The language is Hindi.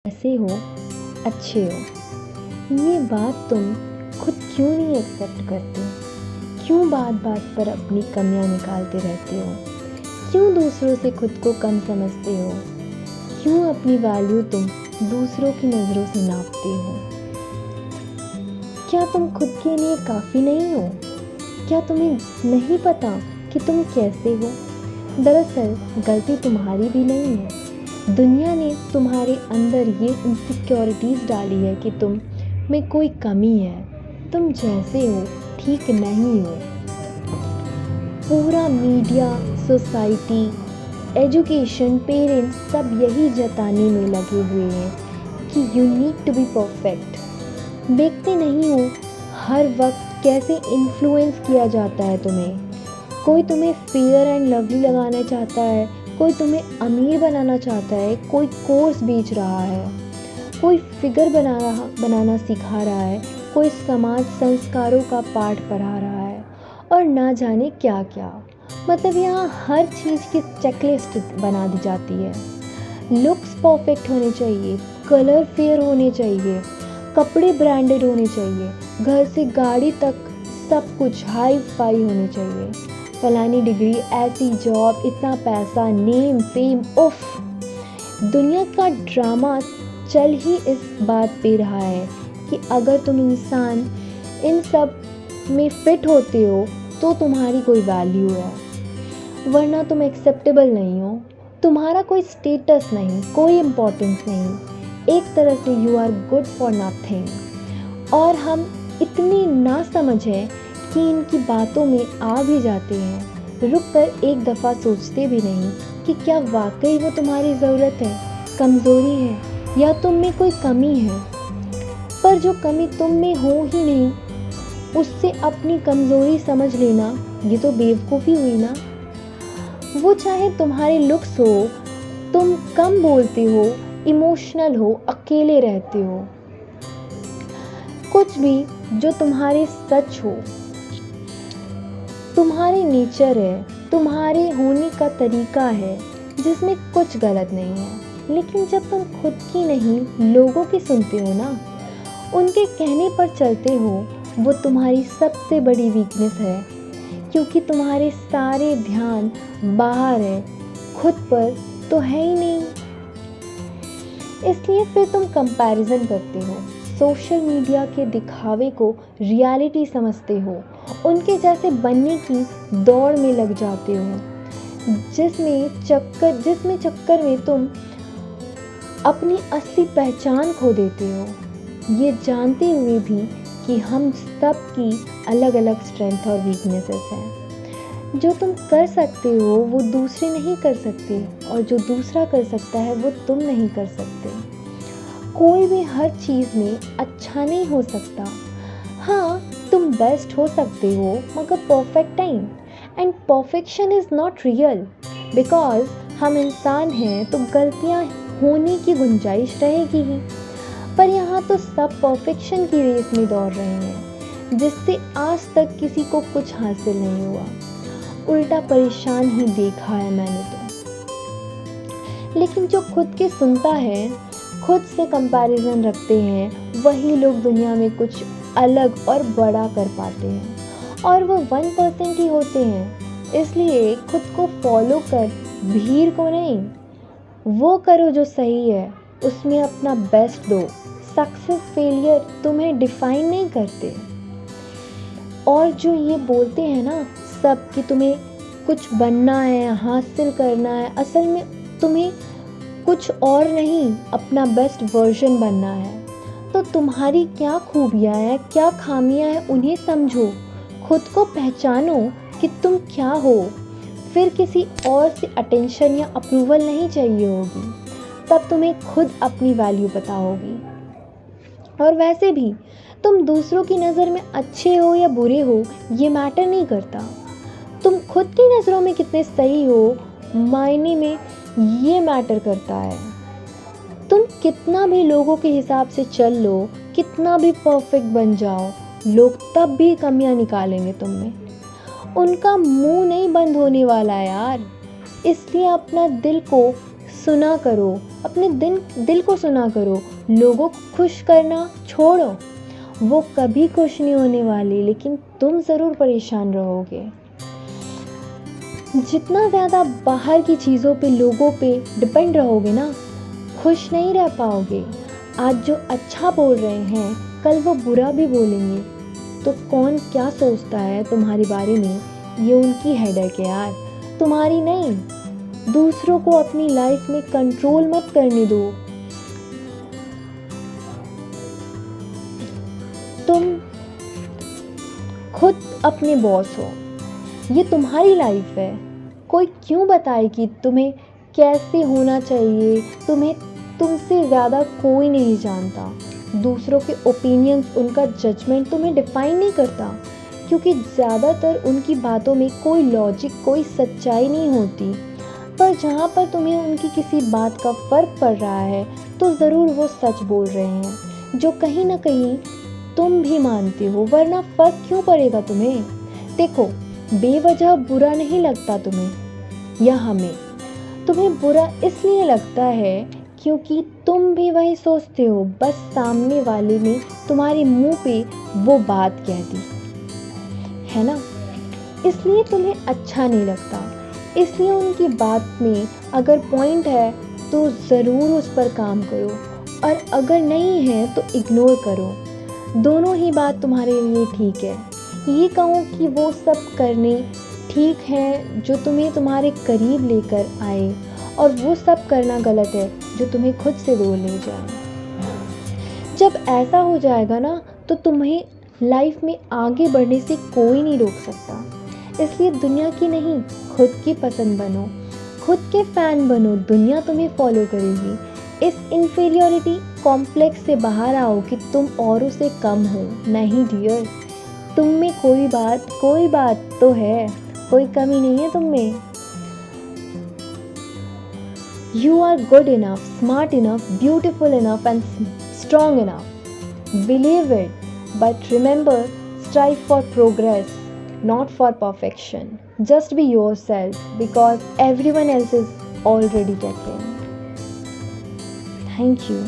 कैसे हो, अच्छे हो। ये बात तुम खुद क्यों नहीं एक्सेप्ट करते? क्यों बात बात पर अपनी कमियां निकालते रहते हो? क्यों दूसरों से खुद को कम समझते हो? क्यों अपनी वैल्यू तुम दूसरों की नज़रों से नापते हो? क्या तुम खुद के लिए काफ़ी नहीं हो? क्या तुम्हें नहीं पता कि तुम कैसे हो? दरअसल गलती तुम्हारी भी नहीं है। दुनिया ने तुम्हारे अंदर ये इनसिक्योरिटीज़ डाली है कि तुम में कोई कमी है, तुम जैसे हो ठीक नहीं हो। पूरा मीडिया, सोसाइटी, एजुकेशन, पेरेंट्स सब यही जताने में लगे हुए हैं कि you need to be perfect. देखते नहीं हो हर वक्त कैसे इन्फ्लुएंस किया जाता है तुम्हें। कोई तुम्हें फेयर एंड लवली लगाना चाहता है, कोई तुम्हें अमीर बनाना चाहता है, कोई कोर्स बेच रहा है, कोई फिगर बनाना सिखा रहा है, कोई समाज संस्कारों का पाठ पढ़ा रहा है और ना जाने क्या क्या। मतलब यहाँ हर चीज़ की चेकलिस्ट बना दी जाती है। लुक्स परफेक्ट होने चाहिए, कलर फेयर होने चाहिए, कपड़े ब्रांडेड होने चाहिए, घर से गाड़ी तक सब कुछ हाई फाई होने चाहिए। फलानी डिग्री, ऐसी जॉब, इतना पैसा, नेम फेम, उफ। दुनिया का ड्रामा चल ही इस बात पे रहा है कि अगर तुम इंसान इन सब में फिट होते हो तो तुम्हारी कोई वैल्यू है, वरना तुम एक्सेप्टेबल नहीं हो। तुम्हारा कोई स्टेटस नहीं, कोई इम्पोर्टेंस नहीं। एक तरह से you are good for nothing. और हम इतनी ना समझ हैं कि इनकी बातों में आ भी जाते हैं, रुक कर एक दफ़ा सोचते भी नहीं कि क्या वाकई वो तुम्हारी ज़रूरत है, कमज़ोरी है या तुम में कोई कमी है। पर जो कमी तुम में हो ही नहीं, उससे अपनी कमज़ोरी समझ लेना, ये तो बेवकूफ़ी हुई ना। वो चाहे तुम्हारे लुक्स हो, तुम कम बोलते हो, इमोशनल हो, अकेले रहते हो, कुछ भी जो तुम्हारे सच हो, तुम्हारे नेचर है, तुम्हारे होने का तरीका है, जिसमें कुछ गलत नहीं है। लेकिन जब तुम खुद की नहीं लोगों की सुनते हो ना, उनके कहने पर चलते हो, वो तुम्हारी सबसे बड़ी वीकनेस है। क्योंकि तुम्हारे सारे ध्यान बाहर है, खुद पर तो है ही नहीं। इसलिए फिर तुम कंपैरिजन करते हो, सोशल मीडिया के दिखावे को रियलिटी समझते हो, उनके जैसे बनने की दौड़ में लग जाते हो, जिसमें चक्कर में तुम अपनी असली पहचान खो देते हो, ये जानते हुए भी कि हम सब की अलग अलग स्ट्रेंथ और वीकनेसेस हैं। जो तुम कर सकते हो वो दूसरे नहीं कर सकते, और जो दूसरा कर सकता है वो तुम नहीं कर सकते। कोई भी हर चीज़ में अच्छा नहीं हो सकता। हाँ, तुम बेस्ट हो सकते हो, मगर परफेक्ट नहीं। And perfection is not real, because हम इंसान हैं तो गलतियाँ होने की गुंजाइश रहेगी ही। पर यहाँ तो सब परफेक्शन की रेस में दौड़ रहे हैं, जिससे आज तक किसी को कुछ हासिल नहीं हुआ। उल्टा परेशान ही देखा है मैंने तो। लेकिन जो खुद के सुनता है, खुद से कंपैरिजन रखते हैं, वही लोग दुनिया में कुछ अलग और बड़ा कर पाते हैं। और वो 1% ही होते हैं। इसलिए खुद को फॉलो कर भीड़ को नहीं, वो करो जो सही है, उसमें अपना बेस्ट दो। सक्सेस फेलियर तुम्हें डिफाइन नहीं करते। और जो ये बोलते हैं ना सब कि तुम्हें कुछ बनना है, हासिल करना है, असल में तुम्हें कुछ और नहीं, अपना बेस्ट वर्जन बनना है। तो तुम्हारी क्या खूबियाँ हैं, क्या खामियाँ हैं, उन्हें समझो, खुद को पहचानो कि तुम क्या हो। फिर किसी और से अटेंशन या अप्रूवल नहीं चाहिए होगी, तब तुम्हें खुद अपनी वैल्यू पता होगी। और वैसे भी तुम दूसरों की नज़र में अच्छे हो या बुरे हो, ये मैटर नहीं करता। तुम खुद की नज़रों में कितने सही हो, मायने में ये मैटर करता है। तुम कितना भी लोगों के हिसाब से चल लो, कितना भी परफेक्ट बन जाओ, लोग तब भी कमियां निकालेंगे तुम में। उनका मुंह नहीं बंद होने वाला यार। इसलिए अपना दिल को सुना करो, अपने दिल को सुना करो। लोगों को खुश करना छोड़ो, वो कभी खुश नहीं होने वाले, लेकिन तुम ज़रूर परेशान रहोगे। जितना ज़्यादा बाहर की चीज़ों पे, लोगों पे डिपेंड रहोगे ना, खुश नहीं रह पाओगे। आज जो अच्छा बोल रहे हैं, कल वो बुरा भी बोलेंगे। तो कौन क्या सोचता है तुम्हारे बारे में, ये उनकी हेडेक है यार, तुम्हारी नहीं। दूसरों को अपनी लाइफ में कंट्रोल मत करने दो। तुम खुद अपने बॉस हो, ये तुम्हारी लाइफ है। कोई क्यों बताए कि तुम्हें कैसे होना चाहिए? तुमसे ज़्यादा कोई नहीं जानता। दूसरों के ओपिनियंस, उनका जजमेंट तुम्हें डिफाइन नहीं करता, क्योंकि ज़्यादातर उनकी बातों में कोई लॉजिक, कोई सच्चाई नहीं होती। पर जहाँ पर तुम्हें उनकी किसी बात का फ़र्क पड़ रहा है, तो ज़रूर वो सच बोल रहे हैं, जो कहीं ना कहीं तुम भी मानते हो, वरना फ़र्क क्यों पड़ेगा तुम्हें? देखो, बेवजह बुरा नहीं लगता तुम्हें या हमें। तुम्हें बुरा इसलिए लगता है क्योंकि तुम भी वही सोचते हो, बस सामने वाले ने तुम्हारे मुंह पे वो बात कह दी है ना, इसलिए तुम्हें अच्छा नहीं लगता। इसलिए उनकी बात में अगर पॉइंट है तो ज़रूर उस पर काम करो, और अगर नहीं है तो इग्नोर करो। दोनों ही बात तुम्हारे लिए ठीक है। ये कहूँ कि वो सब करने ठीक है जो तुम्हें तुम्हारे करीब लेकर आए, और वो सब करना गलत है जो तुम्हें खुद से दूर ले जाए। जब ऐसा हो जाएगा ना, तो तुम्हें लाइफ में आगे बढ़ने से कोई नहीं रोक सकता। इसलिए दुनिया की नहीं, खुद की पसंद बनो, खुद के फ़ैन बनो, दुनिया तुम्हें फॉलो करेगी। इस इन्फीरियरिटी कॉम्प्लेक्स से बाहर आओ कि तुम औरों से कम हो। नहीं डियर, तुम में कोई बात तो है, कोई कमी नहीं है तुम में। You are good enough, smart enough, beautiful enough and strong enough. Believe it, but remember, strive for progress, not for perfection. Just be yourself, because everyone else is already taken. Thank you.